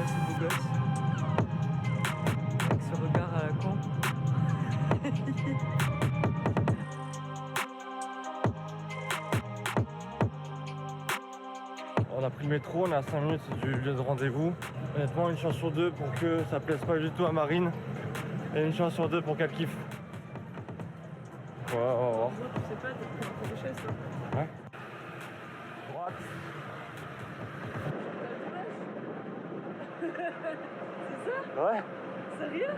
ce beau gosse. Avec ce regard à la con. On a pris le métro, on est à 5 minutes du lieu de rendez-vous. Honnêtement, une chance sur deux pour que ça plaise pas du tout à Marine. Et une chance sur deux pour qu'elle kiffe. Ouais, on va voir. Je sais pas, t'as pris un peu de chaise, toi. Ouais. Droite. C'est ça? Ouais. Sérieux?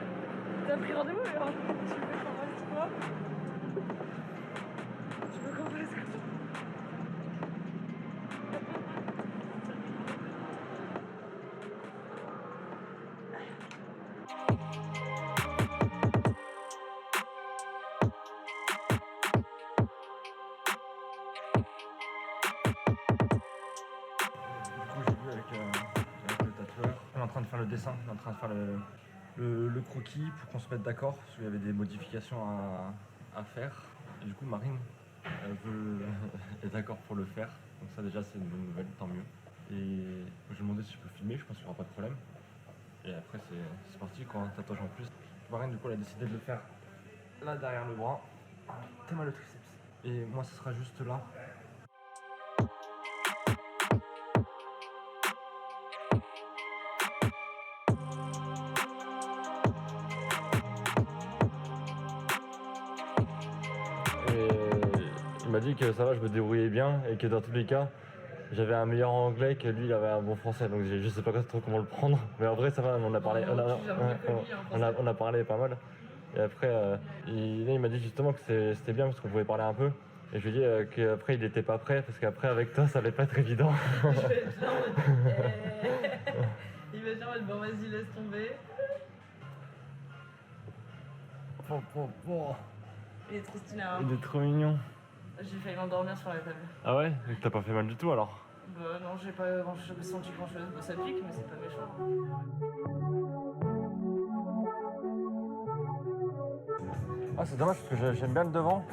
T'as pris rendez-vous alors? Tu veux qu'on fasse quoi? Tu veux qu'on fasse quoi? Avec le tatoueur. On est en train de faire le dessin, on est en train de faire le croquis pour qu'on se mette d'accord, parce qu'il y avait des modifications à faire. Et du coup, Marine est d'accord pour le faire. Donc ça déjà c'est une bonne nouvelle, tant mieux. Et je lui ai demandé si je peux filmer, je pense qu'il n'y aura pas de problème. Et après c'est parti quoi, un tatouage en plus. Marine du coup elle a décidé de le faire là derrière le bras. T'as mal au triceps. Et moi ce sera juste là. Il m'a dit que ça va, je me débrouillais bien et que dans tous les cas, j'avais un meilleur anglais que lui, il avait un bon français. Donc je sais pas trop comment le prendre. Mais en vrai, ça va, on a parlé, on a parlé pas mal. Et après, il m'a dit justement que c'était bien parce qu'on pouvait parler un peu. Et je lui ai dit qu'après, il était pas prêt parce qu'après, avec toi, ça allait pas être évident. Je vais être là en mode. Il va être là en mode bon, vas-y, laisse tomber. Il est trop stylé, hein. Il est trop mignon. J'ai failli m'endormir sur la table. Ah ouais? T'as pas fait mal du tout alors? Bah non, j'ai pas senti grand chose. Bah, ça pique, mais c'est pas méchant. Ah c'est dommage parce que j'aime bien le devant,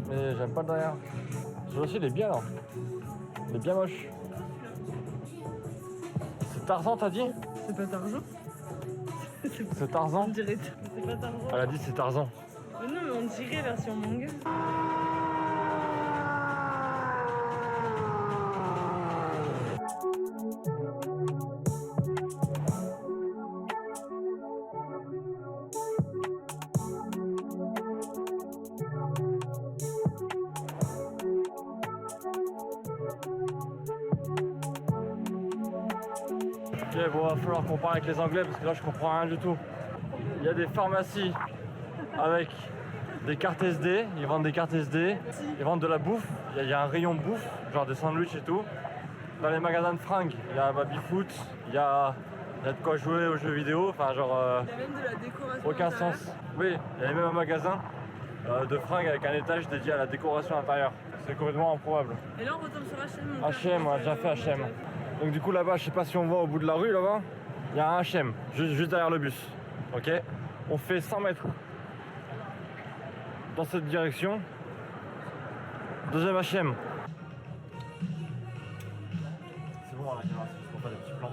mais j'aime pas le derrière. Celui-là aussi il est bien là. Il est bien moche. C'est Tarzan t'as dit? C'est pas Tarzan? C'est Tarzan? On dirait. C'est pas Tarzan? Elle a dit c'est Tarzan. Mais non, mais on dirait version manga. Ok, bon, va falloir qu'on parle avec les Anglais parce que là je comprends rien du tout. Il y a des pharmacies avec des cartes SD, ils vendent des cartes SD, ils vendent de la bouffe, il y a un rayon bouffe, genre des sandwichs et tout. Dans les magasins de fringues, il y a un baby-foot, il y a de quoi jouer aux jeux vidéo, enfin genre Il y a même de la décoration. aucun intérieure. sens. Oui, il y a même un magasin de fringues avec un étage dédié à la décoration intérieure. C'est complètement improbable. Et là, on retombe sur H&M. H&M, on a déjà fait H&M. Donc du coup là-bas, je sais pas si on voit au bout de la rue là-bas, il y a un H&M, juste derrière le bus. Ok, on fait 100 mètres dans cette direction. Deuxième H&M. C'est bon la caméra, c'est juste pour faire des petits plans.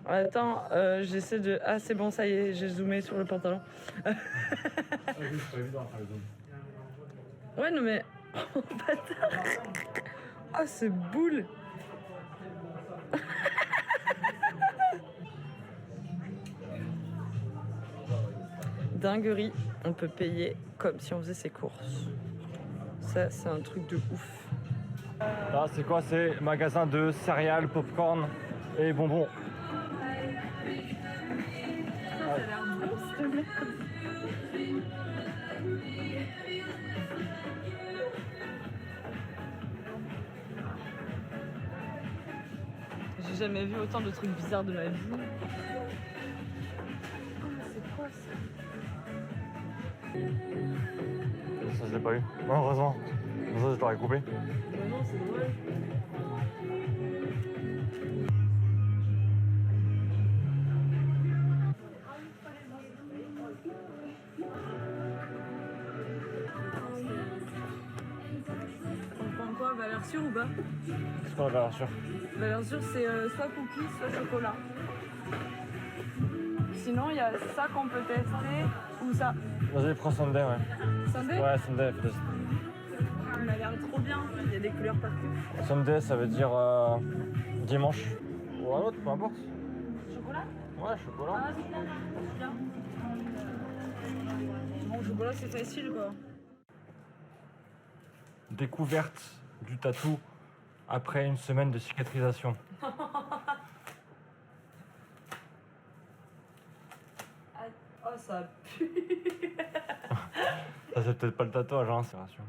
Attends, j'essaie de. Ah, c'est bon, ça y est, j'ai zoomé sur le pantalon. C'est pas évident à faire les zooms. Ouais, non, mais. Oh, bâtard! Ah, ce boule! Dinguerie, on peut payer comme si on faisait ses courses. Ça, c'est un truc de ouf. Là, c'est quoi? C'est magasin de céréales, popcorn et bonbons. Ça a l'air bon, cette merde. J'ai jamais vu autant de trucs bizarres de ma vie. Oh, mais c'est quoi ça? Ça, je l'ai pas eu. Non, heureusement. Ça, je t'aurais coupé. Bah non, c'est dommage. valeur sûre ou pas? C'est quoi la valeur sûre? Valeur sûre, c'est soit cookies, soit chocolat. Sinon, il y a ça qu'on peut tester ou ça. Vas-y, prends Sunday, ouais. Sunday? Ouais, Sunday. Il a l'air trop bien. Il y a des couleurs partout. Sunday, ça veut dire dimanche. Ou un autre, peu importe. Chocolat? Ouais, chocolat. Ah, celui-là. Bon, chocolat, c'est facile, quoi. Découverte du tatou après une semaine de cicatrisation. Oh, ça pue. Ça, c'est peut-être pas le tatouage, hein, c'est rassurant.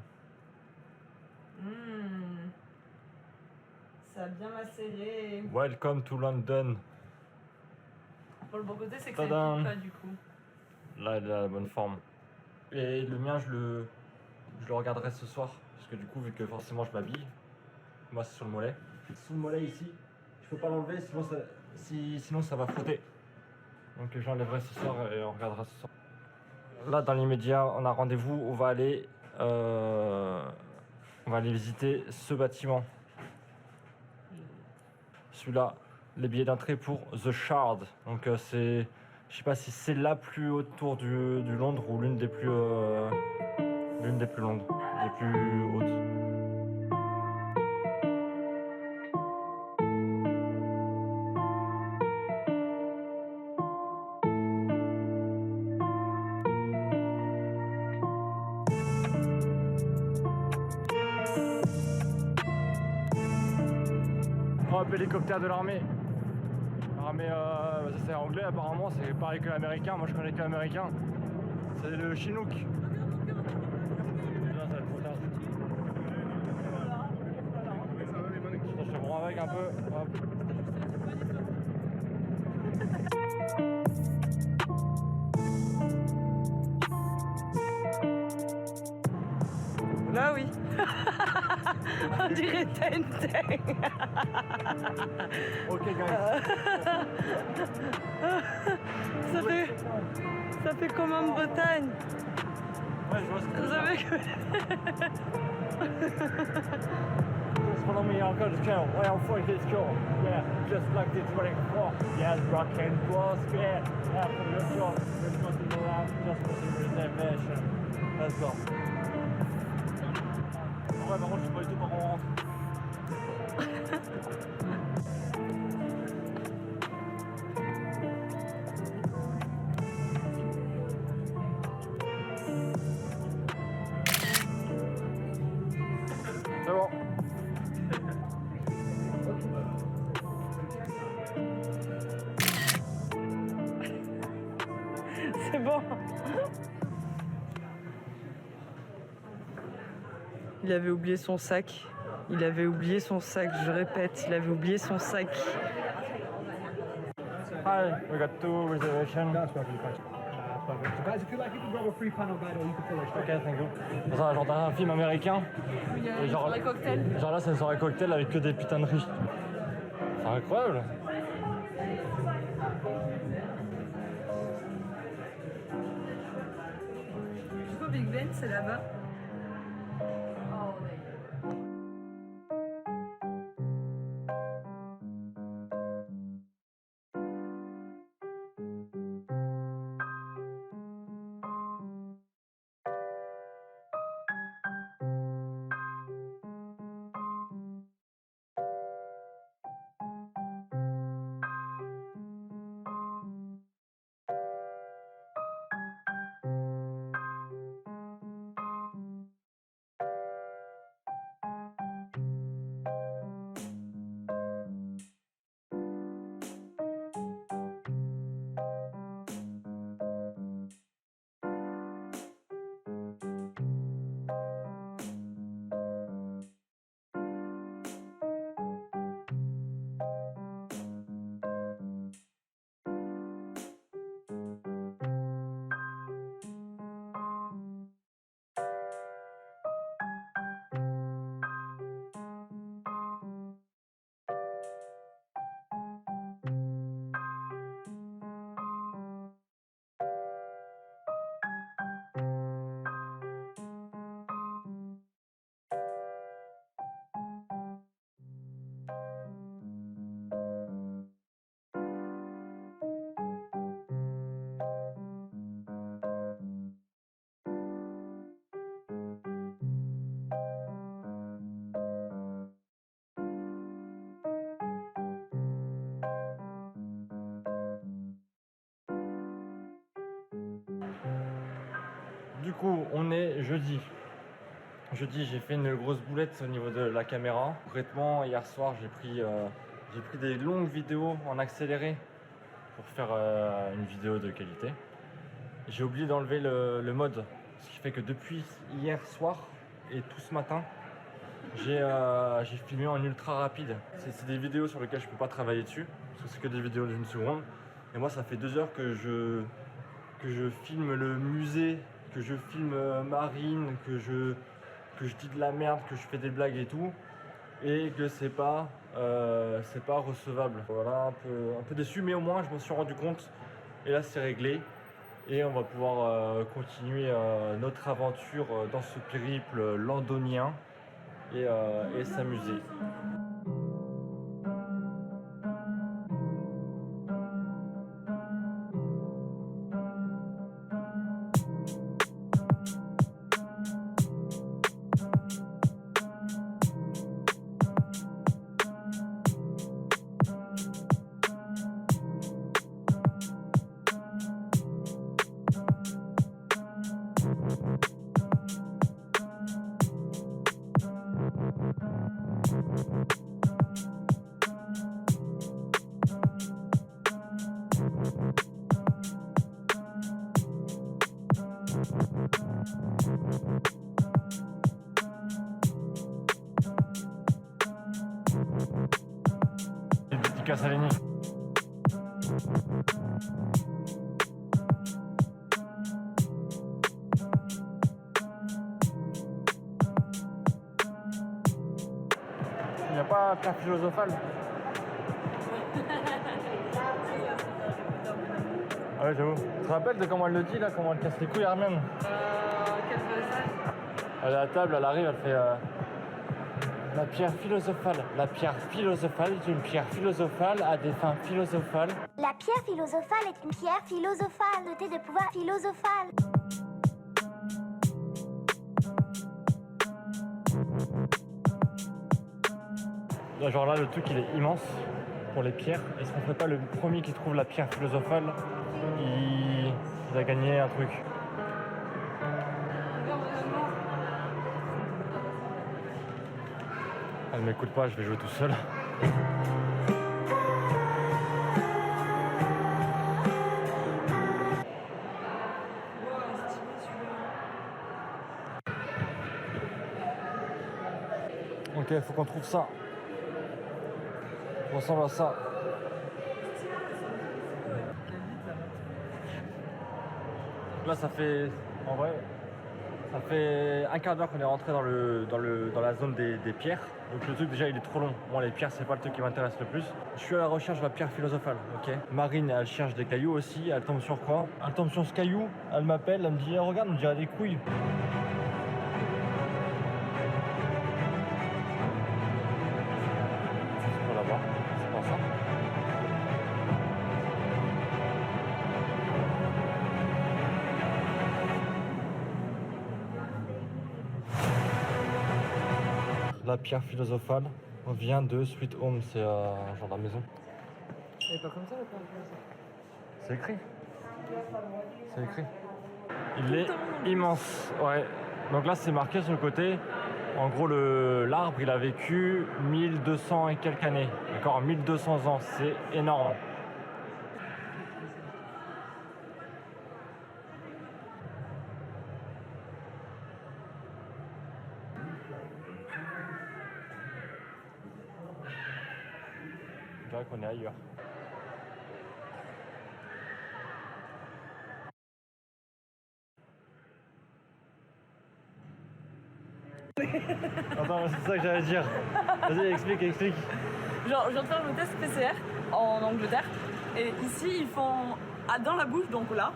Ça a bien macéré. Welcome to London. Pour le bon côté, c'est que ça Tadam. ne pique pas, du coup. Là, il a la bonne forme. Et le mien, je le regarderai ce soir. Parce que du coup, vu que forcément je m'habille, moi c'est sur le mollet. Sous le mollet ici, je peux pas l'enlever, sinon ça va frotter. Donc j'enlèverai ce soir et on regardera ce soir. Là, dans l'immédiat, on a rendez-vous, on va aller visiter ce bâtiment. Celui-là, les billets d'entrée pour The Shard. Donc c'est, je sais pas si c'est la plus haute tour du Londres ou l'une des plus longues, des plus hautes. Oh, hélicoptère de l'armée. L'armée, ça c'est anglais apparemment, c'est pareil que l'américain. Moi je connais que l'américain. C'est le Chinook. Là, ça va être trop tard. Je te prends avec un peu. Hop. Là, oui. On dirait Tenteng. Ok, guys. Ça fait comme en Bretagne. Ouais, je vois ce que tu veux Ça dire. fait que... Just follow me, I'll go to jail. Ouais, on fight this job. Yeah, just like this running for. Yes, rock and roll, yeah. Yeah, for your job. Let's go to the lab, just for the reservation. Let's go. Ouais, par contre, je sais pas du tout par où on rentre. C'est bon. C'est bon. Il avait oublié son sac. Il avait oublié son sac, je répète, il avait oublié son sac. Hi, we got 2 reservations. That's perfectly fine. That's perfect. So guys, if you like, you can grab a free panel guide or you can follow straight. Ok, thank you. C'est ça, genre dans un film américain. Il y a Et une genre- soirée cocktail. Genre là, c'est une soirée cocktail avec que des putains de riches. C'est incroyable. Du coup, Big Ben, c'est là-bas. Du coup, on est jeudi. Jeudi, j'ai fait une grosse boulette au niveau de la caméra. Concrètement, hier soir, j'ai pris des longues vidéos en accéléré pour faire une vidéo de qualité. J'ai oublié d'enlever le mode, ce qui fait que depuis hier soir et tout ce matin, j'ai filmé en ultra rapide. C'est des vidéos sur lesquelles je peux pas travailler dessus, parce que c'est que des vidéos d'une seconde. Et moi, ça fait 2 heures que je filme le musée, que je filme Marine, que je dis de la merde, que je fais des blagues et tout, et que c'est pas recevable. Voilà, un peu déçu, mais au moins je m'en suis rendu compte, et là c'est réglé, et on va pouvoir continuer notre aventure dans ce périple londonien et s'amuser. Dédicace à Lenny. Il n'y a pas pierre philosophale. Ah ouais, j'avoue. Tu te rappelles de comment elle le dit là, comment elle casse les couilles Hermione? Quel passage? Elle est à la table, elle arrive, elle fait la pierre philosophale. La pierre philosophale est une pierre philosophale à des fins philosophales. La pierre philosophale est une pierre philosophale dotée de pouvoir philosophal. Là, genre là, le truc il est immense pour les pierres. Est-ce qu'on ferait pas le premier qui trouve la pierre philosophale, il a gagné un truc? Elle m'écoute pas, je vais jouer tout seul. Ok, il faut qu'on trouve ça. Ça ressemble à ça. Là, ça fait, en vrai, ça fait un quart d'heure qu'on est rentré dans la zone des pierres. Donc le truc déjà il est trop long. Moi les pierres c'est pas le truc qui m'intéresse le plus. Je suis à la recherche de la pierre philosophale, ok. Marine elle cherche des cailloux aussi, elle tombe sur quoi? Elle tombe sur ce caillou, elle m'appelle, elle me dit regarde, on dirait des couilles. C'est quoi là-bas? C'est pas ça. La pierre philosophale vient de Sweet Home, c'est genre la maison. C'est pas comme ça la pierre philosophale. C'est écrit. C'est écrit. Il est immense. Ouais. Donc là c'est marqué sur le côté. En gros l'arbre il a vécu 1200 et quelques années. D'accord, 1200 ans, c'est énorme. Je dirais qu'on est ailleurs. Attends, c'est ça que j'allais dire. Vas-y, explique. Genre, je viens de faire le test PCR en Angleterre. Et ici, ils font dans la bouche, donc là.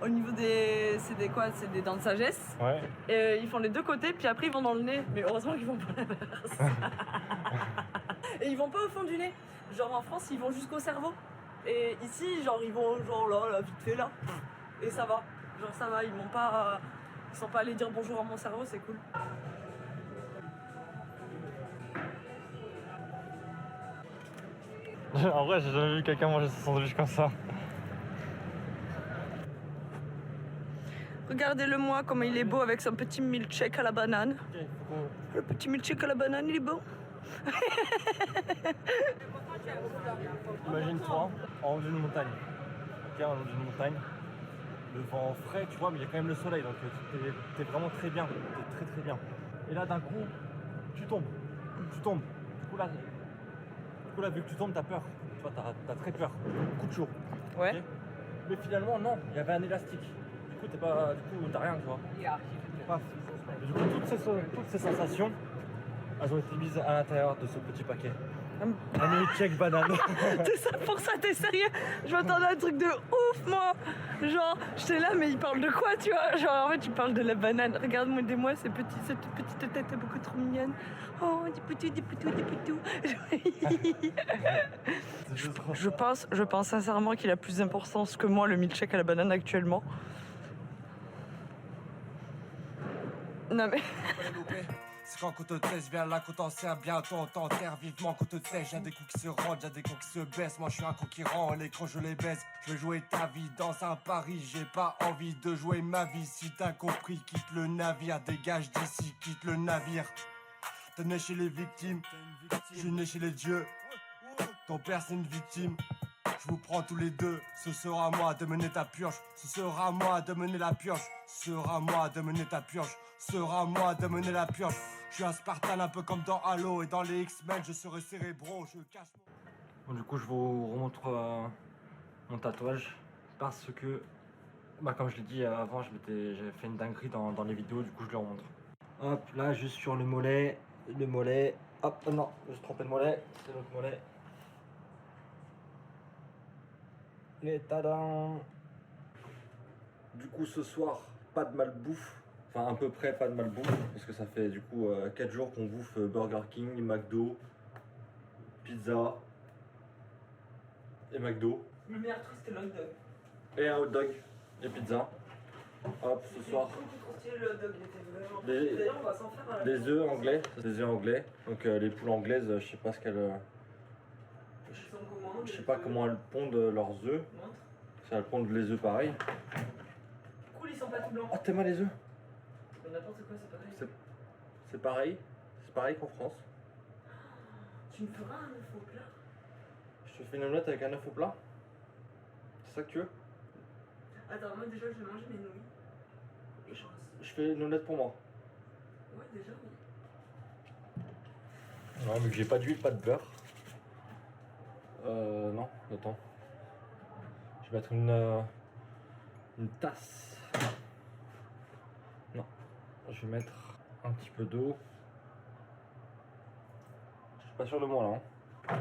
Au niveau des. C'est des quoi? C'est des dents de sagesse. Ouais. Et ils font les deux côtés, puis après ils vont dans le nez. Mais heureusement qu'ils vont pas l'inverse. Et ils vont pas au fond du nez. Genre en France, ils vont jusqu'au cerveau. Et ici, genre ils vont genre là, vite fait là. Et ça va. Genre ça va, ils vont pas. Ils sont pas allés dire bonjour à mon cerveau, c'est cool. En vrai, j'ai jamais vu quelqu'un manger son sandwich comme ça. Regardez-le moi, comment il est beau avec son petit milkshake à la banane. Ok, faut qu'on... Le petit milkshake à la banane, il est bon. Imagine-toi en haut d'une montagne. Ok, en haut d'une montagne. Le vent frais, tu vois, mais il y a quand même le soleil, donc t'es vraiment très bien. T'es très très bien. Et là, d'un coup, tu tombes. Tu tombes. Du coup, là, vu que tu tombes, t'as peur. Tu vois, t'as très peur. Coup de chaud. Ouais. Ok. Mais finalement, non, il y avait un élastique. Du coup, t'as rien, tu vois. Paf. Et du coup, toutes ces sensations, elles ont été mises à l'intérieur de ce petit paquet. Un milkshake banane. C'est ça, pour ça, t'es sérieux? Je m'attendais à un truc de ouf, moi. Genre, j'étais là, mais il parle de quoi, tu vois? Genre, en fait, il parle de la banane. Regarde-moi, dis-moi, cette petite tête est beaucoup trop mignonne. Oh, des poutous, des poutous, des poutous. Je pense sincèrement qu'il a plus d'importance que moi, le milkshake à la banane, actuellement. Non, mais... C'est quand qu'on te teste, viens là, qu'on t'en sert bientôt, on t'enterre vivement qu'on te teste. Y'a des coups qui se rendent, y'a des coups qui se baissent. Moi je suis un conquérant, l'écran je les baisse. Je veux jouer ta vie dans un pari, j'ai pas envie de jouer ma vie. Si t'as compris, quitte le navire, dégage d'ici, quitte le navire. T'es né chez les victimes, je suis né chez les dieux. Ton père c'est une victime. Je vous prends tous les deux, ce sera à moi de mener ta purge. Ce sera à moi de mener la purge. Ce sera à moi de mener ta purge. Ce sera à moi de mener la purge. Je suis un Spartan un peu comme dans Halo. Et dans les X-Men je serai cérébro. Je cache mon... Bon, du coup, je vous remontre mon tatouage. Parce que, bah, comme je l'ai dit avant, j'avais fait une dinguerie dans les vidéos. Du coup, je le remontre. Hop, là, juste sur le mollet. Le mollet. Hop, non, je me suis trompé de mollet. C'est l'autre mollet. Et tadam! Du coup, ce soir, pas de malbouffe. Enfin, à peu près pas de malbouffe. Parce que ça fait du coup 4 jours qu'on bouffe Burger King, McDo, pizza et McDo. Le meilleur truc, c'était le hot dog. Et un hot dog et pizza. Hop, ce soir. Le hot dog, il était vraiment... Des- D'ailleurs, on va s'en faire à la Des maison. œufs anglais. Des œufs anglais. Donc les poules anglaises, je sais pas ce qu'elles. Ils sont comment, Je sais les pas œufs? comment elles pondent leurs œufs. Montre. Si elles pondent les œufs pareil. Cool, ils sont pas tout blancs. Oh, t'aimes les œufs? N'importe quoi, c'est pareil. C'est pareil. C'est pareil qu'en France. Tu me feras un œuf au plat? Je te fais une omelette avec un œuf au plat. C'est ça que tu veux? Attends, moi déjà, je vais manger mes nouilles. Je fais une omelette pour moi. Ouais, déjà, oui. Non, mais que j'ai pas d'huile, pas de beurre. Non, attends. Je vais mettre une tasse. Non, je vais mettre un petit peu d'eau. Je suis pas sûr de moi là. Hein.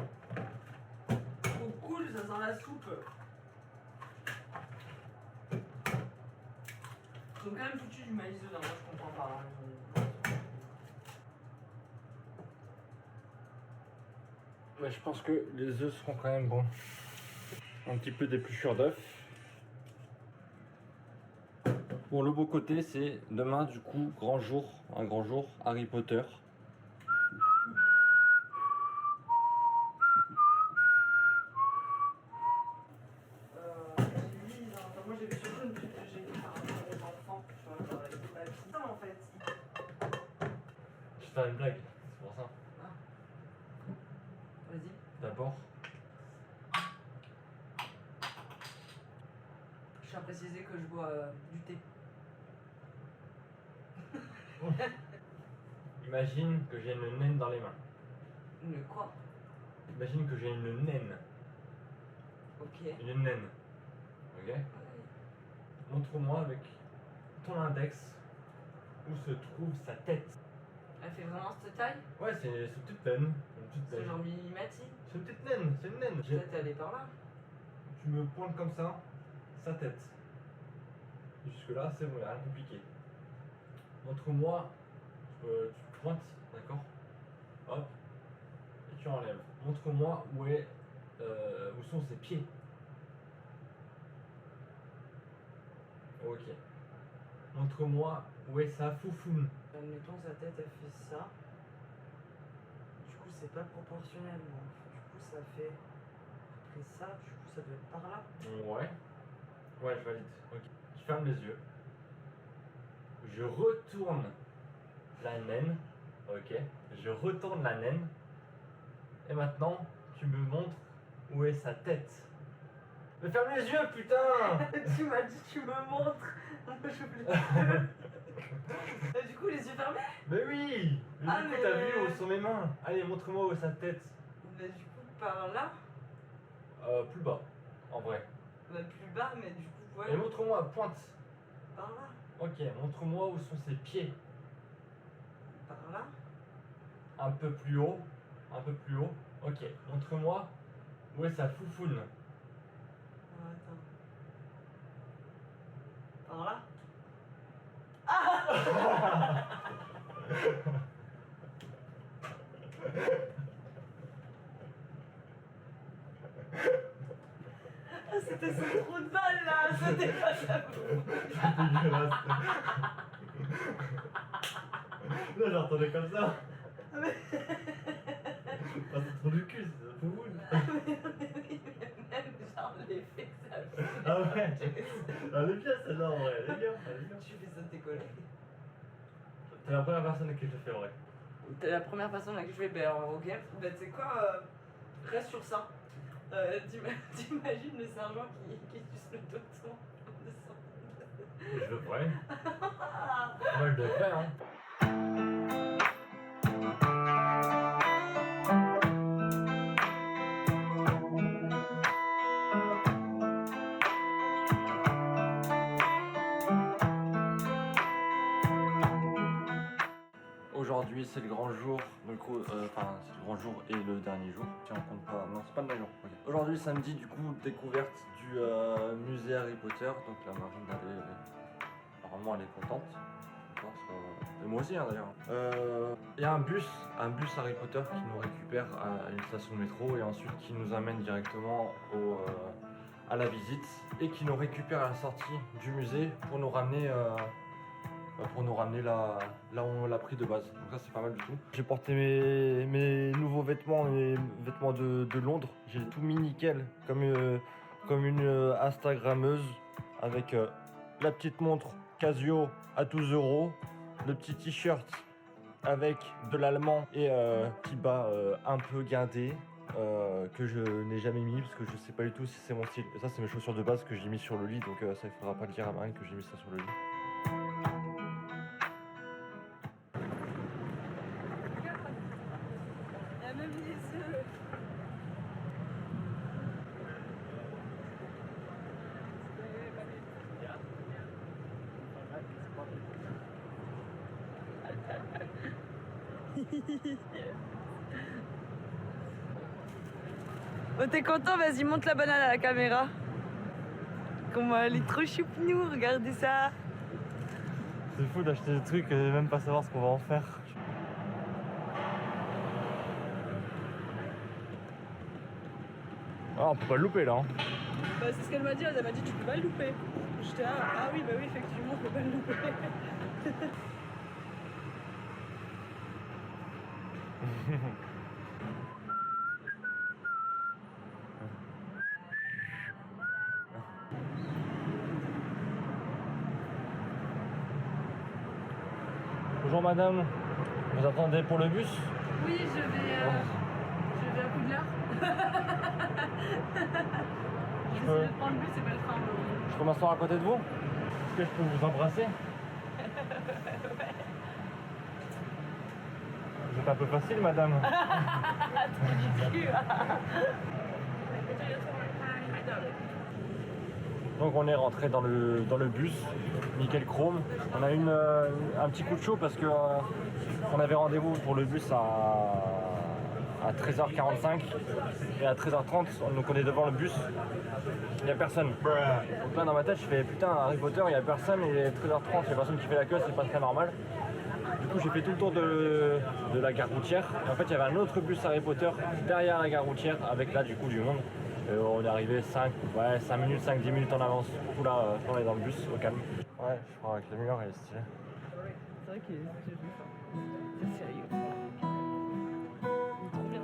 Trop cool, ça sent la soupe. Ils ont quand même foutu du maïs dedans, moi je comprends pas. Hein. Mais je pense que les œufs seront quand même bons. Un petit peu d'épluchure d'œuf. Bon, le beau côté, c'est demain, du coup, un grand jour, Harry Potter. Moi j'ai vu surtout une pub que j'ai vue par rapport aux enfants, tu vois, genre avec des papilles. Non, en fait, Je vais faire une blague, c'est pour ça. vas-y. D'abord, Je tiens à préciser que je bois du thé. imagine que j'ai une naine dans les mains. Mais quoi? Imagine que j'ai une naine. Ok. Une naine. Ok? Montre-moi avec ton index où se trouve sa tête. Elle fait vraiment cette taille? Ouais, c'est une petite naine. Une petite C'est naine. genre Mimimati? C'est une petite naine, c'est une naine. Peut-être elle est par là. Tu me pointes comme ça, sa tête. Jusque là, c'est bon, il n'y a rien de compliqué. Montre-moi, tu pointes, d'accord? Hop, et tu enlèves. Montre-moi où sont ses pieds. Ok. Montre-moi où est sa foufoune. Admettons sa tête elle fait ça. Du coup c'est pas proportionnel. Bon. Du coup ça fait après ça. Du coup ça doit être par là. Ouais. Ouais, je valide. Ok. Tu fermes les yeux. Je retourne la naine. Ok. Je retourne la naine. Et maintenant, tu me montres où est sa tête. Mais ferme les yeux, putain. Tu m'as dit tu me montres. Moi je voulais. Et du coup les yeux fermés. Mais oui. Mais Ah, du coup, mais- t'as vu où sont mes mains? Allez, montre-moi où est sa tête. Bah du coup par là. Plus bas, en vrai. Bah plus bas mais du coup Et voilà. montre-moi, pointe. Par là. Ok, montre-moi où sont ses pieds. Par là. Un peu plus haut. Un peu plus haut. Ok, montre-moi où est sa foufoune. Ah, attends. Par là. Ah c'était ce trou de balle là, c'était pas ça. Dégueulasse. Là, j'ai entendu comme ça. Mais- Ah, c'est trop du cul, c'est foufoune. Même genre l'effet que ça fait. Ah ouais. Elle est bien celle-là en vrai, elle est bien, elle est bien. Tu fais ça tes collègues. T'es la première personne à qui je le fais en vrai. T'es la première personne à qui je vais, ben ok. Ben tu sais quoi, reste sur ça. T'imagines le sergent qui suce le tonton de son... Je le ferai. Moi je le ferai hein. Aujourd'hui c'est le grand jour, du coup, enfin c'est le grand jour et le dernier jour. Tiens on compte pas, non c'est pas le dernier jour. Okay. Aujourd'hui samedi du coup découverte du musée Harry Potter, donc la Marine normalement elle est contente. Et moi aussi hein, d'ailleurs. Il y a un bus Harry Potter qui nous récupère à une station de métro et ensuite qui nous amène directement à la visite et qui nous récupère à la sortie du musée pour nous ramener là où on l'a pris de base. Donc ça c'est pas mal du tout. J'ai porté mes nouveaux vêtements, mes vêtements de Londres. J'ai tout mis nickel comme une Instagrammeuse avec la petite montre Casio à 12 €, le petit t-shirt avec de l'allemand et petit bas un peu guindé que je n'ai jamais mis parce que je sais pas du tout si c'est mon style. Et ça c'est mes chaussures de base que j'ai mis sur le lit, donc ça il faudra pas le dire à Marine que j'ai mis ça sur le lit. Il a même les yeux. Oh t'es content, vas-y monte la banane à la caméra. Comment elle est trop choupinou, regardez ça. C'est fou d'acheter des trucs et même pas savoir ce qu'on va en faire. Ah, on peut pas le louper là. Hein. Bah, c'est ce qu'elle m'a dit, elle m'a dit tu peux pas le louper. J'étais ah oui bah oui effectivement je peux pas le louper. Bonjour madame, vous attendez pour le bus? Oui je vais à Poudlard. Je peux, prendre le bus et pas le train. je peux m'asseoir à côté de vous? Est-ce que je peux vous embrasser? Vous êtes un peu facile madame. Donc on est rentré dans le bus, nickel chrome. On a eu un petit coup de chaud parce que on avait rendez-vous pour le bus à 13h45 et à 13h30, donc on est devant le bus, il n'y a personne. Donc là dans ma tête je fais putain Harry Potter il n'y a personne, il est 13h30, il n'y a personne qui fait la queue, c'est pas très normal. Du coup j'ai fait tout le tour de la gare routière et en fait il y avait un autre bus Harry Potter derrière la gare routière avec là du coup du monde. Et on est arrivé 5 minutes, 5-10 minutes en avance. Du coup là on est dans le bus au calme. Ouais je crois avec le mur il est stylé. C'est vrai qu'il est c'est sérieux. Trop bien.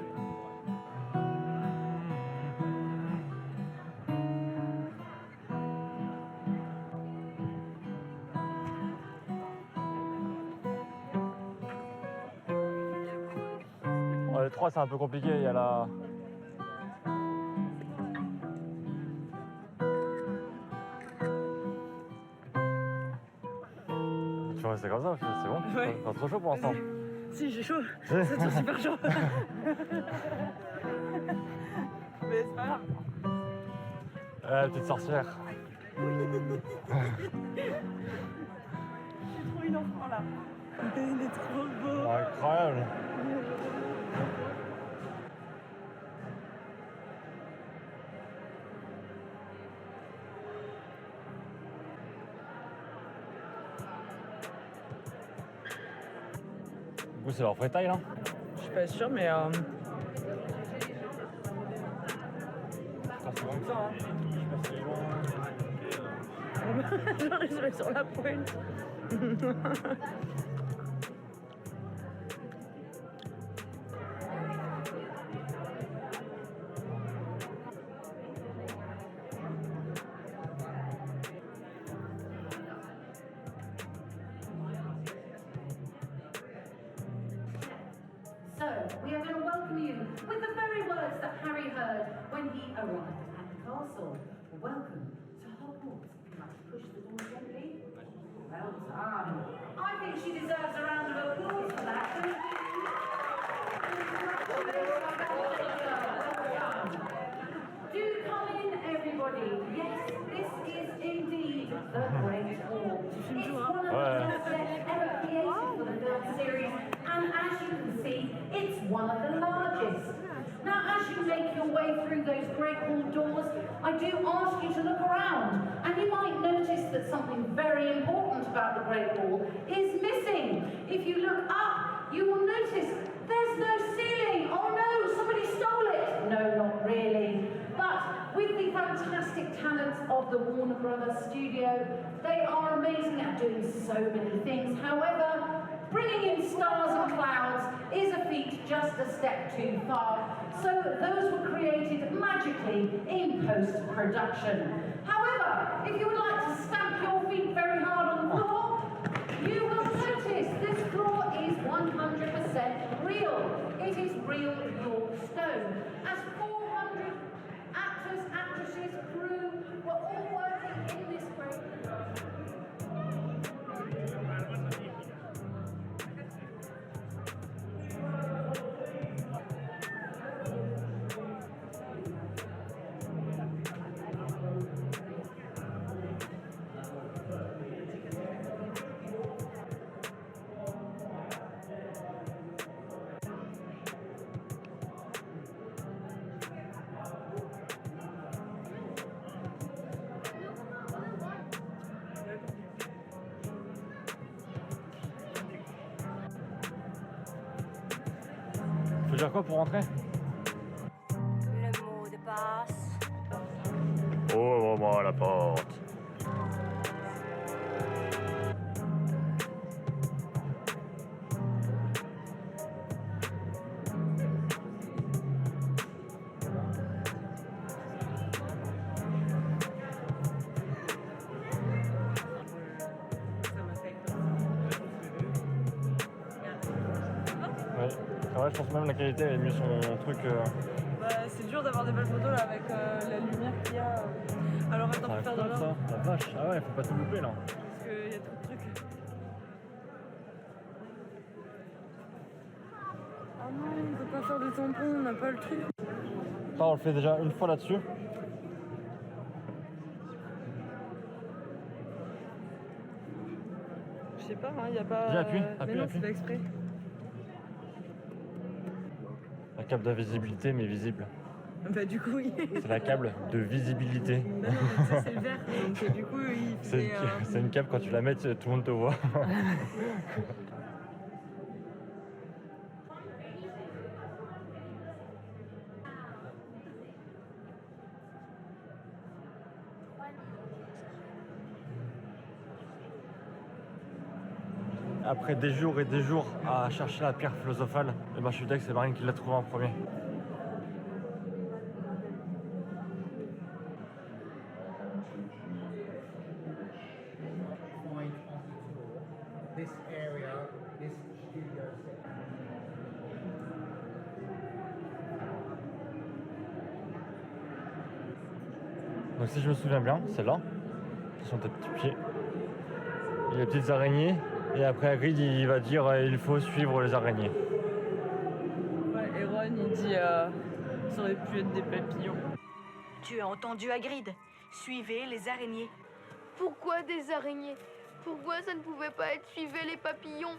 les 3 c'est un peu compliqué, il y a la... Tu vas rester comme ça, c'est bon? Ouais. T'as trop chaud pour l'instant. Si, j'ai chaud. C'est trop super chaud. Mais c'est pas grave. Petite sorcière. C'est trop une enfant là. Il est trop beau. Incroyable. Du coup, c'est leur vraie taille là? Je suis pas sûre, mais Pas si loin que ça, hein. Je sais pas si c'est loin. genre il se met sur la pointe. So, we are going to welcome you with the very words that Harry heard when he arrived at the castle. Welcome to Hogwarts. You must push the door gently. Well done. I think she deserves a round of applause for that. Don't you? Do come in, everybody. Yes, this is indeed the Great Hall. It's one of the best sets ever created for the film series, and as you can see, it's one of the largest. Now, as you make your way through those Great Hall doors, I do ask you to look around, and you might notice that something very important about the Great Hall is missing. If you look up, you will notice there's no ceiling. Oh no, somebody stole it. No, not really. But with the fantastic talents of the Warner Brothers studio, they are amazing at doing so many things. However, bringing in stars and clouds is a feat just a step too far. So those were created magically in post-production. However, if you would like to stamp your feet very hard on the floor, you will notice this floor is 100% real. It is real York stone. As 400 actors, actresses, crew were all working in this great Faut dire quoi pour rentrer? Le mot de passe. Ouvre-moi la porte. Ouais, c'est vrai, je pense même la qualité elle a mis son truc. Bah, c'est dur d'avoir des belles photos là avec la lumière qu'il y a. Alors attends, Ça faut faire de incroyable l'or. ça, la vache. Ah ouais, faut pas tout louper là. Parce qu'il y a trop de trucs. Oh non, on peut pas faire de tampon, on n'a pas le truc. Ça, on le fait déjà une fois là-dessus. Je sais pas, il y a pas. Viens, appuie, Mais appuie, non, appuie. c'est pas exprès. Un câble d'invisibilité mais visible. Bah, du coup, oui. C'est la câble de visibilité. Bah non, mais tu sais, c'est le vert. Donc, du coup, il C'est fait. c'est une câble, quand tu la mets, tout le monde te voit. Après des jours et des jours à chercher la pierre philosophale, et ben je suis d'accord que c'est Marine qui l'a trouvée en premier. Find on the tour this area, this studio set. Donc si je me souviens bien, c'est là. Ce sont tes petits pieds. Il y a les petites araignées. Et après Hagrid il va dire il faut suivre les araignées. Ouais, et Ron il dit ça aurait pu être des papillons. Tu as entendu Hagrid. Suivez les araignées. Pourquoi des araignées? Pourquoi ça ne pouvait pas être suivez les papillons?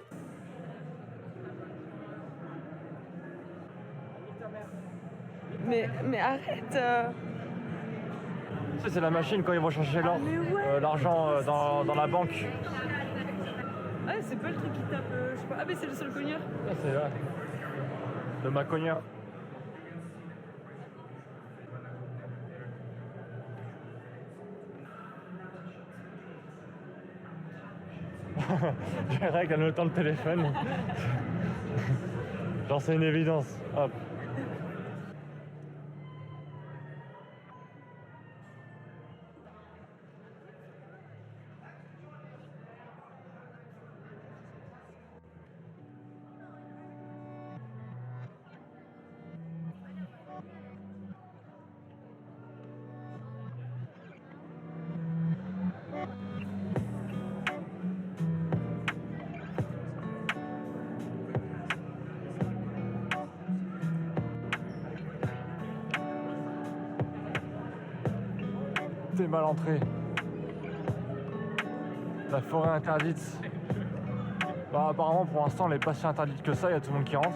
Mais arrête Ça c'est la machine quand ils vont chercher l'or, l'argent dans la banque. Ah c'est pas le truc qui tape, je sais pas. Ah mais c'est le seul cogneur. Ça c'est là. Le macogneur. Je règle le temps le téléphone. Genre c'est une évidence. Hop. T'es mal entré. La forêt interdite. Bah apparemment pour l'instant elle est pas si interdite que ça, il y a tout le monde qui rentre.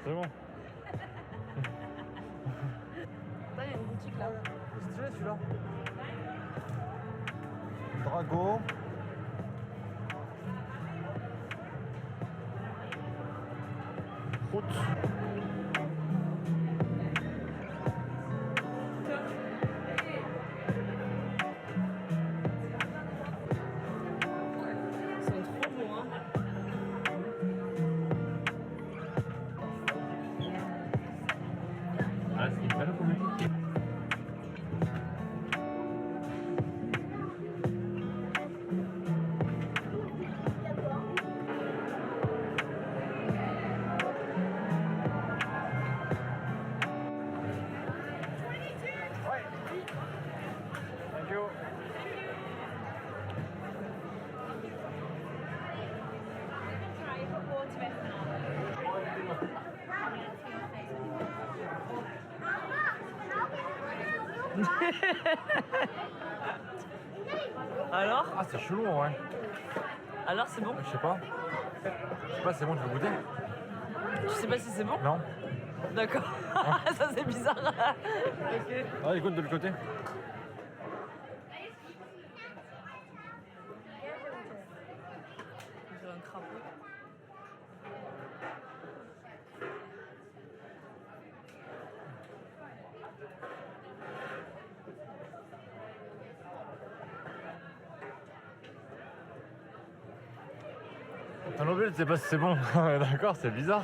C'est bon. Là il y a une boutique là. C'est stylé celui-là. Drago. Route. Ils sont trop beaux hein. Ah, c'est une belle comédie. Thank you. Alors Ah c'est chelou en vrai. Alors c'est bon? Je sais pas. Je sais pas, c'est bon, tu veux goûter? Tu sais pas si c'est bon? Non. D'accord. Ça c'est bizarre. Ok. Ah écoute de l'autre côté. J'ai un crapaud. Ton objet, tu sais pas si c'est bon. D'accord, c'est bizarre.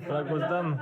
La grosse dame.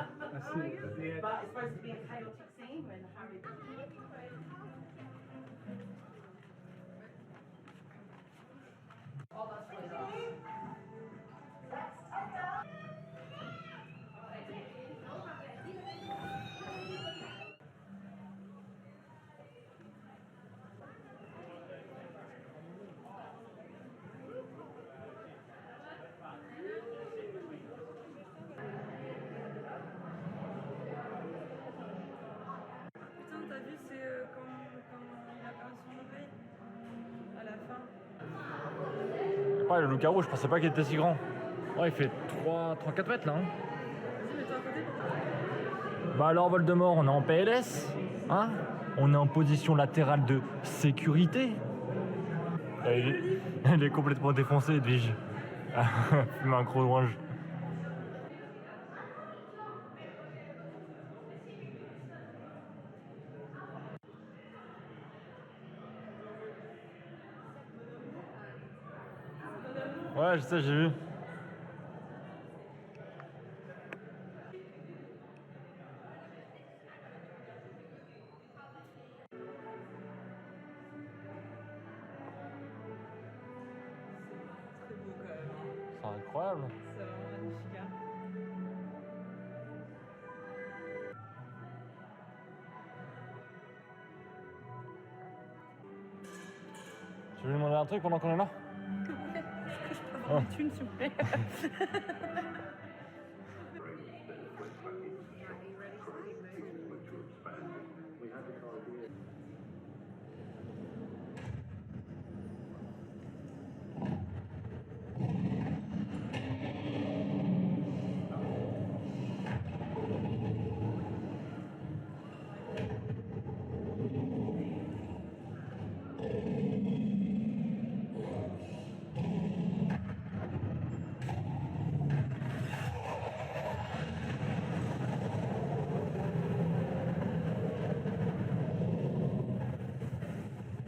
Ouais, le loup-garou, je pensais pas qu'il était si grand. Ouais, il fait 3-4 mètres là. Hein. Vas-y, mets-toi à côté. Bah alors, Voldemort, on est en PLS, hein? On est en position latérale de sécurité. Il est complètement défoncé, Edwige. Fume un gros orange. Ouais, je sais, j'ai vu. Très beau quand même. C'est incroyable. C'est vraiment magnifique. Hein. Tu veux lui demander un truc pendant qu'on est là? Est-ce que je peux avoir une thune, s'il vous plaît?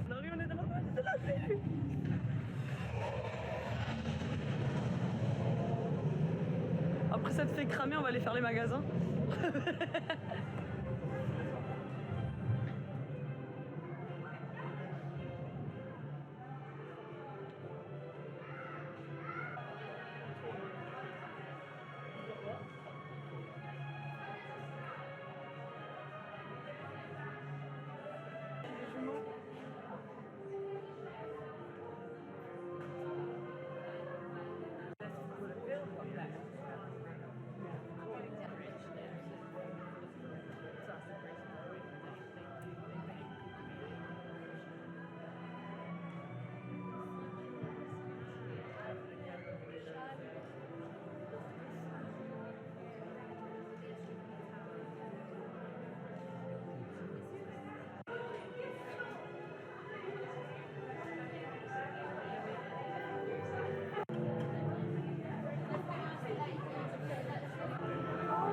On arrive, on est de la rue. Après ça te fait cramer, on va aller faire les magasins.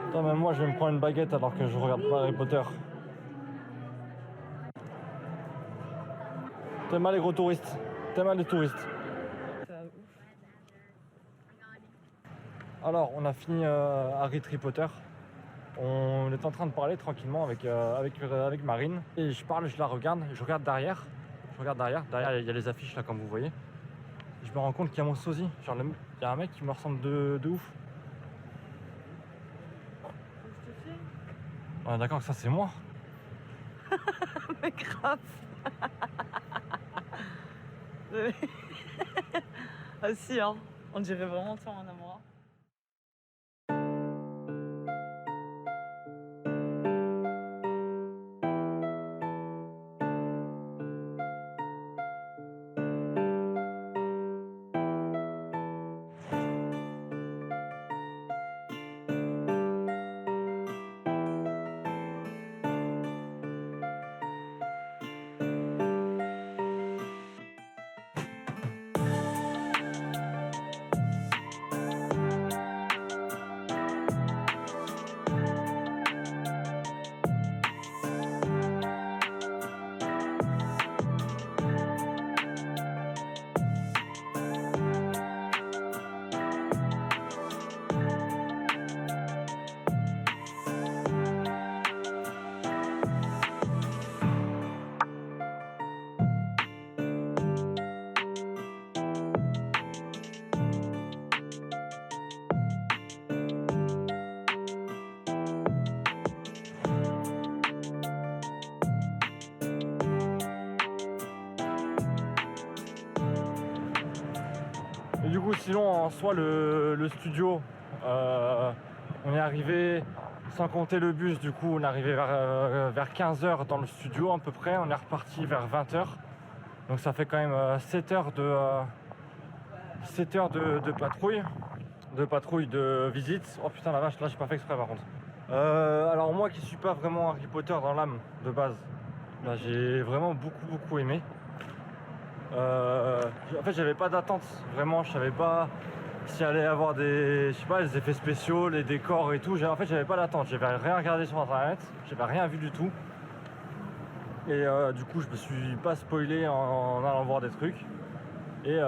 Attends, même moi je vais me prendre une baguette alors que je regarde pas Harry Potter. T'aimes mal les gros touristes? T'aimes mal les touristes? Alors, on a fini Harry Potter. On est en train de parler tranquillement avec Marine. Et je parle, je la regarde, je regarde derrière. Derrière il y a les affiches là comme vous voyez. Et je me rends compte qu'il y a mon sosie. Genre il y a un mec qui me ressemble de ouf. Ouais, d'accord, ça c'est moi. Mais grave. Ah si, hein. On dirait vraiment toi, mon amour. Et du coup, sinon, en soi, le studio, on est arrivé, sans compter le bus, du coup, on est arrivé vers 15h dans le studio à peu près. On est reparti vers 20h. Donc ça fait quand même 7 heures 7 heures de patrouille, de visite. Oh putain la vache, là j'ai pas fait exprès par contre. Alors moi qui suis pas vraiment Harry Potter dans l'âme de base, bah, j'ai vraiment beaucoup aimé. En fait j'avais pas d'attente, vraiment je savais pas s'il allait y avoir des, je sais pas, les effets spéciaux, les décors et tout. En fait j'avais pas d'attente, j'avais rien regardé sur internet, j'avais rien vu du tout. Et du coup je me suis pas spoilé en allant voir des trucs. Et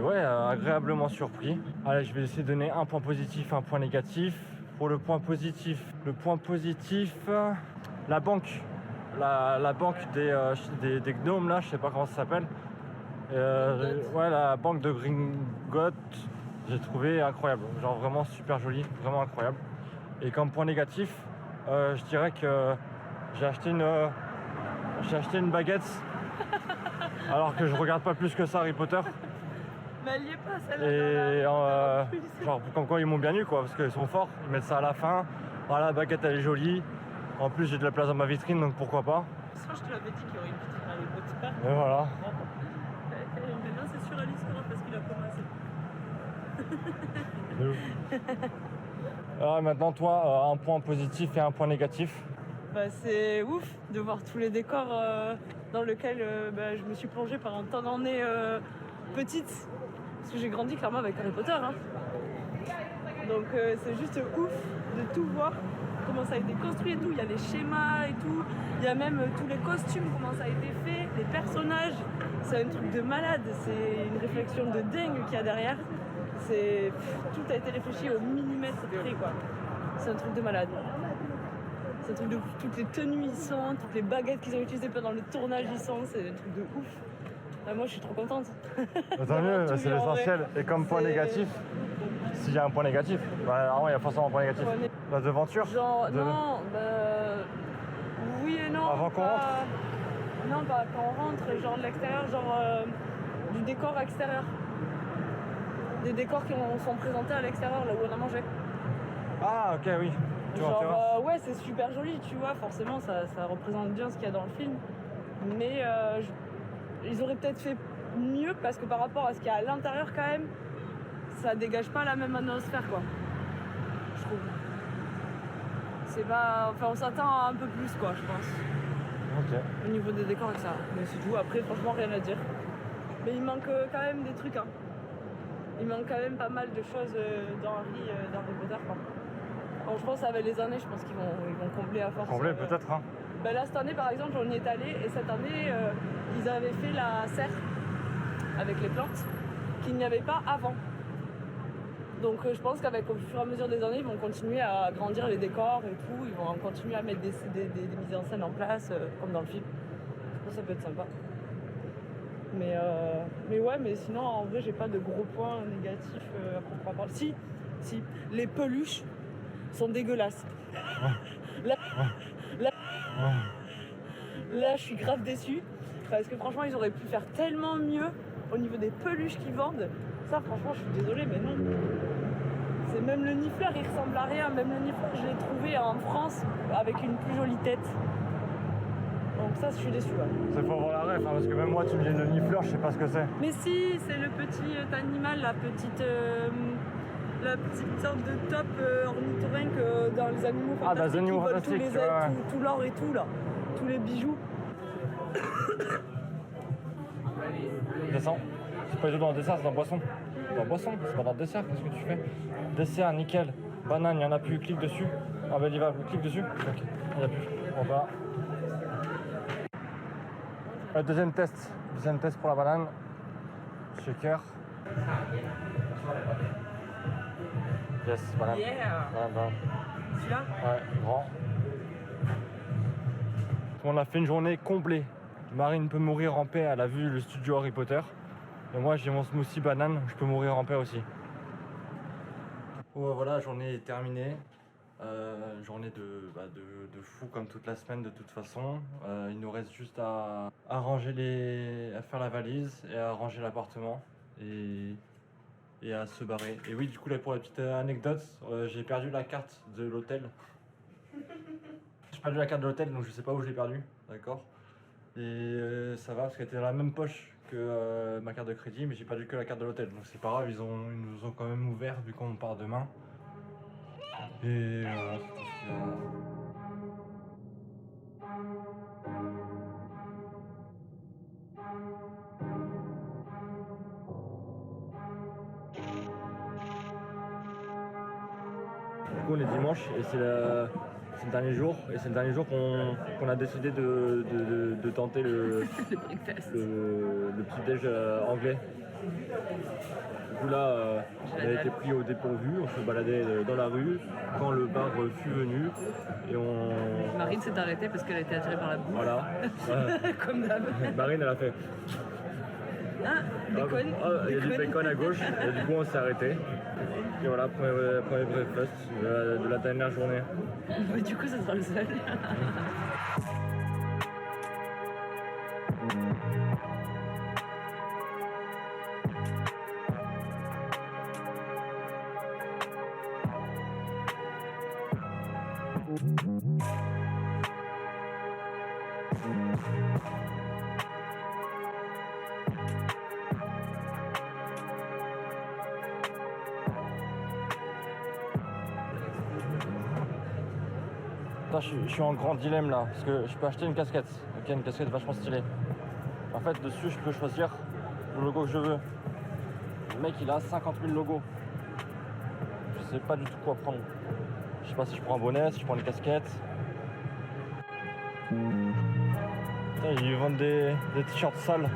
ouais, agréablement surpris. Allez, je vais essayer de donner un point positif, un point négatif. Pour le point positif, la banque. La banque des gnomes là, je sais pas comment ça s'appelle. Ouais, la banque de Gringotts, j'ai trouvé incroyable. Genre vraiment super joli, vraiment incroyable. Et comme point négatif, je dirais que j'ai acheté une baguette. Alors que je regarde pas plus que ça Harry Potter. Mais elle y est pas celle-là. Et genre comme quoi ils m'ont bien eu quoi, parce qu'ils sont forts, ils mettent ça à la fin. Voilà, la baguette elle est jolie. En plus j'ai de la place dans ma vitrine donc pourquoi pas. Ça, je te l'avais dit qu'il y aurait une vitrine Harry Potter. Et voilà. Maintenant c'est sûr Alice parce qu'il a commencé. Alors maintenant toi, un point positif et un point négatif. Bah, c'est ouf de voir tous les décors dans lesquels bah, je me suis plongée pendant tant d'années petite. Parce que j'ai grandi clairement avec Harry Potter. Hein. Donc c'est juste ouf de tout voir, comment ça a été construit et tout. Il y a les schémas et tout. Il y a même tous les costumes, comment ça a été fait, les personnages. C'est un truc de malade. C'est une réflexion de dingue qu'il y a derrière. Tout a été réfléchi au millimètre près quoi. C'est un truc de malade. C'est un truc de ouf. Toutes les tenues y sont, toutes les baguettes qu'ils ont utilisées pendant le tournage y sont, c'est un truc de ouf. Moi je suis trop contente. Tant mieux, c'est l'essentiel. Et comme point négatif, s'il y a un point négatif, bah normalement il y a forcément un point négatif. La devanture. Genre, non, bah. Oui et non. Avant qu'on rentre. Non, pas quand on rentre, genre de l'extérieur, genre du décor extérieur. Des décors qui sont présentés à l'extérieur, là où on a mangé. Ah ok oui. Tu vois, Genre, ouais, c'est super joli, tu vois, forcément, ça représente bien ce qu'il y a dans le film. Mais ils auraient peut-être fait mieux parce que par rapport à ce qu'il y a à l'intérieur, quand même, ça dégage pas la même atmosphère, quoi. Je trouve. C'est pas. Enfin, on s'attend à un peu plus, quoi, je pense. Ok. Au niveau des décors et ça. Mais c'est tout, après, franchement, rien à dire. Mais il manque quand même des trucs, hein. Il manque quand même pas mal de choses dans Harry Potter, quoi. Bon, je pense avec les années, je pense qu'ils vont combler à force. Combler peut-être hein. Ben là cette année par exemple on y est allé et cette année ils avaient fait la serre avec les plantes qu'il n'y avait pas avant. Donc je pense qu'avec au fur et à mesure des années ils vont continuer à agrandir les décors et tout, ils vont continuer à mettre des mises en scène en place comme dans le film. Je pense que ça peut être sympa. Mais ouais, mais sinon en vrai j'ai pas de gros points négatifs à proprement parler. Si, les peluches sont dégueulasses. Là, je suis grave déçue parce que franchement, ils auraient pu faire tellement mieux au niveau des peluches qu'ils vendent. Ça, franchement, je suis désolée, mais non. C'est même le nifleur, il ressemble à rien. Même le nifleur, je l'ai trouvé en France avec une plus jolie tête. Donc ça, je suis déçue. Ouais. C'est faut avoir la ref, hein, parce que même moi, tu me dis le nifleur, je sais pas ce que c'est. Mais si, c'est le petit animal, la petite sorte de top ornithorynque dans les animaux fantastiques. Ah, dans les animaux fantastiques, tous les ouais. tout l'or et tout là, tous les bijoux. Descends. C'est pas du tout dans le dessert, c'est dans le boisson. Dans le boisson, c'est pas dans le dessert, qu'est-ce que tu fais? Dessert, nickel. Banane, il y en a plus, clique dessus. Ah bah il va, clique dessus. Ok, il y a plus. On va. Deuxième test pour la banane. Shaker. Yes, banane. Yeah. Banane. Celui-là. Ouais, grand. On a fait une journée complète. Marine peut mourir en paix, elle a vu le studio Harry Potter. Et moi j'ai mon smoothie banane, je peux mourir en paix aussi. Oh, voilà, journée est terminée. Journée de fou comme toute la semaine de toute façon. Il nous reste juste à ranger à faire la valise et à ranger l'appartement et à se barrer. Et oui, du coup là pour la petite anecdote, j'ai perdu la carte de l'hôtel. J'ai perdu la carte de l'hôtel donc je sais pas où je l'ai perdu, d'accord. Et ça va parce qu'elle était dans la même poche que ma carte de crédit, mais j'ai perdu que la carte de l'hôtel. Donc c'est pas grave, ils nous ont quand même ouvert vu qu'on part demain. Et voilà, c'est tout ce qu'il y a. Du coup on est dimanche et c'est le dernier jour et c'est le dernier jour qu'on a décidé de tenter le petit déj anglais. Du coup là on a été pris au dépourvu, on se baladait dans la rue quand le bar fut venu et on... Marine s'est arrêtée parce qu'elle était attirée par la boue. Voilà. Comme d'hab. Marine elle a fait... Ah, bacon. Il y a du bacon à gauche et du coup on s'est arrêté. Et voilà, premier breakfast de la dernière journée. Mais du coup ça sera le seul. Putain, je suis en grand dilemme là, parce que je peux acheter une casquette, ok, une casquette vachement stylée. En fait, dessus, je peux choisir le logo que je veux. Le mec, il a 50 000 logos. Je sais pas du tout quoi prendre. Je sais pas si je prends un bonnet, si je prends une casquette. Putain, ils vendent des t-shirts sales.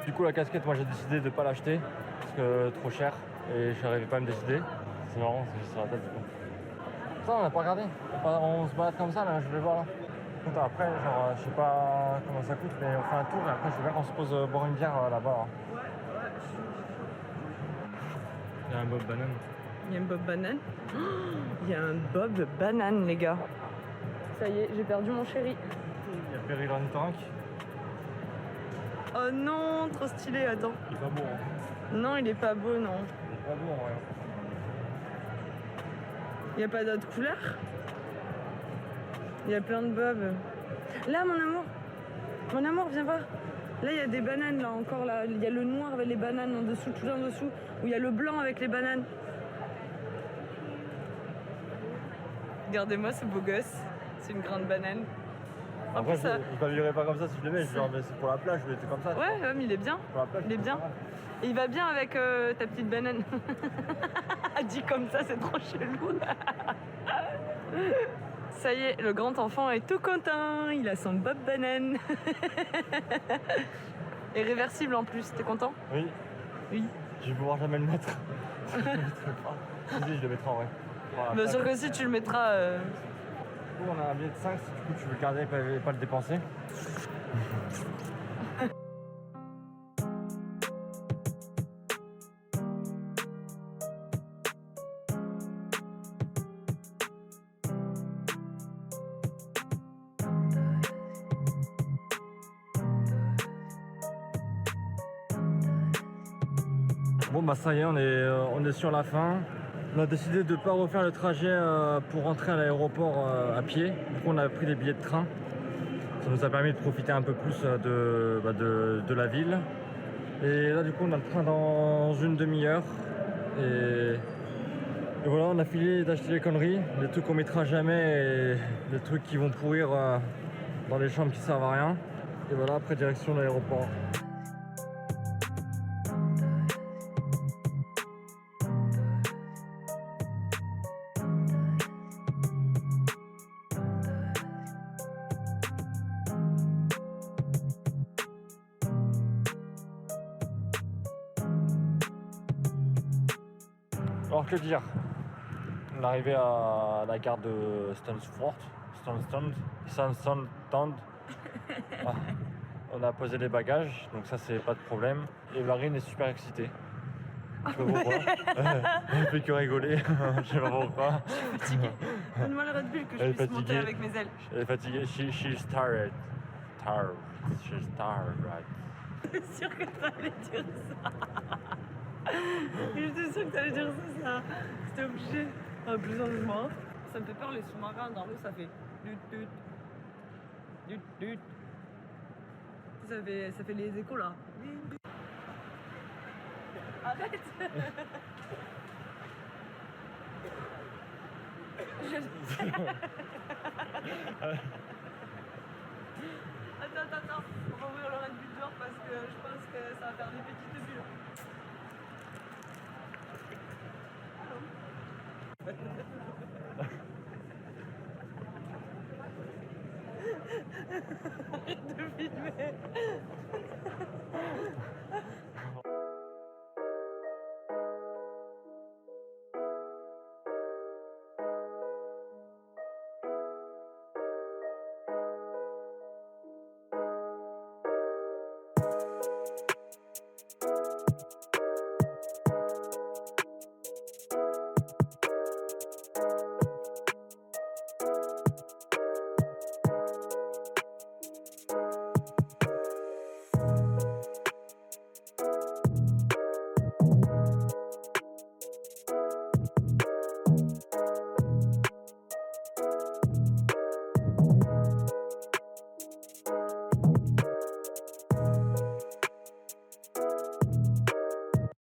Du coup, la casquette, moi j'ai décidé de pas l'acheter, parce que trop cher, et je n'arrivais pas à me décider. C'est marrant, c'est juste sur la tête du coup. Putain, on n'a pas regardé. On se balade comme ça là, je vais voir là. Écoute, après, genre, je sais pas comment ça coûte, mais on fait un tour et après, je veux bien qu'on se pose boire une bière là-bas. Là. Il y a un Bob Banane. Il y a un Bob Banane. Oh, il y a un Bob Banane, les gars. Ça y est, j'ai perdu mon chéri. Il y a Perry l'ornithorynque. Oh non, trop stylé, attends. Il est pas beau, hein. Non, il est pas beau, non. Il est pas beau en vrai. Il n'y a pas d'autres couleurs. Il y a plein de bobs. Là, mon amour, viens voir. Là, il y a des bananes, là, encore, là. Il y a le noir avec les bananes en dessous, tout en dessous. Ou il y a le blanc avec les bananes. Regardez-moi ce beau gosse. C'est une grande banane. Après, ça... je m'habillerais pas comme ça si je l'aimais. Genre, mais c'est pour la plage, je l'étais comme ça. Ouais, mais il est bien. Pour la plage, Il est bien. Et il va bien avec ta petite banane. Dit comme ça, c'est trop chelou. Ça y est, le grand enfant est tout content. Il a son Bob Banane. Et réversible en plus. T'es content? Oui. Oui. Je vais pouvoir jamais le mettre. Je le mettrai pas. Si, je le mettrai en vrai. Voilà, Bien sûr que si tu le mettras. Du coup, on a un billet de 5 si du coup tu veux le garder et pas le dépenser. Bon bah ça y est, on est sur la fin. On a décidé de ne pas refaire le trajet pour rentrer à l'aéroport à pied. Du coup on a pris des billets de train. Ça nous a permis de profiter un peu plus de la ville. Et là du coup on a le train dans une demi-heure. Et voilà, on a fini d'acheter les conneries, des trucs qu'on mettra jamais et des trucs qui vont pourrir dans les chambres qui servent à rien. Et voilà, après direction de l'aéroport. Alors que dire, on est arrivé à la gare de Stansford. Ah, on a posé les bagages, donc ça c'est pas de problème. Et Marine est super excitée. Je sais pas pourquoi. Elle fait que rigoler. Je sais pas pourquoi. Je suis fatiguée. Donne-moi le Red Bull que je Elle est puisse monter fatiguée. avec mes ailes. Elle est fatiguée. She's tired. She's tired, right? J'étais sûre que t'allais dire ça. J'étais sûre que t'allais dire ça. C'était obligé. Ah, plus en moi. Ça me fait peur les sous-marins dans l'eau, ça fait. Ça fait les échos là. Arrête. Attends, on va ouvrir le Red Bull dehors parce que je pense que ça va faire des petites bulles. Arrête de filmer.